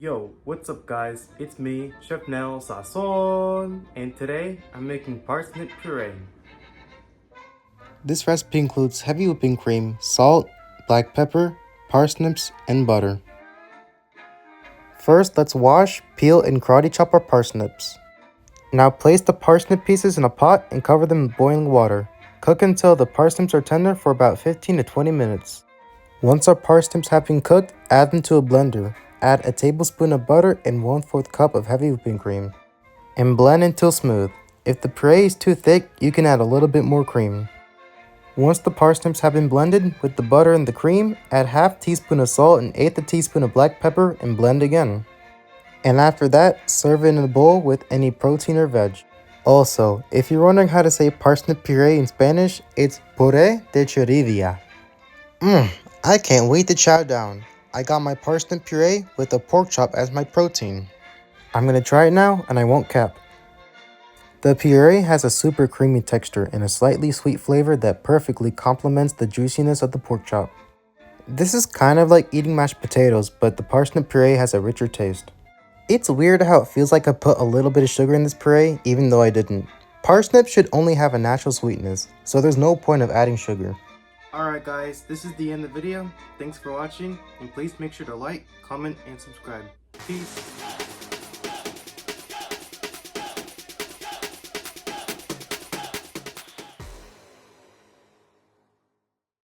Yo, what's up guys? It's me, Chef Nell Sazon, and today I'm making parsnip puree. This recipe includes heavy whipping cream, salt, black pepper, parsnips, and butter. First, let's wash, peel, and karate chop our parsnips. Now place the parsnip pieces in a pot and cover them in boiling water. Cook until the parsnips are tender for about 15 to 20 minutes. Once our parsnips have been cooked, add them to a blender. Add a tablespoon of butter and 1/4 cup of heavy whipping cream. And blend until smooth. If the puree is too thick, you can add a little bit more cream. Once the parsnips have been blended with the butter and the cream, add half teaspoon of salt and 1/8 teaspoon of black pepper and blend again. And after that, serve it in a bowl with any protein or veg. Also, if you're wondering how to say parsnip puree in Spanish, it's puré de chirivia. I can't wait to chow down. I got my parsnip puree with a pork chop as my protein. I'm gonna try it now and I won't cap. The puree has a super creamy texture and a slightly sweet flavor that perfectly complements the juiciness of the pork chop. This is kind of like eating mashed potatoes, but the parsnip puree has a richer taste. It's weird how it feels like I put a little bit of sugar in this puree, even though I didn't. Parsnips should only have a natural sweetness, so there's no point of adding sugar. Alright guys, this is the end of the video. Thanks for watching, and please make sure to like, comment, and subscribe. Peace.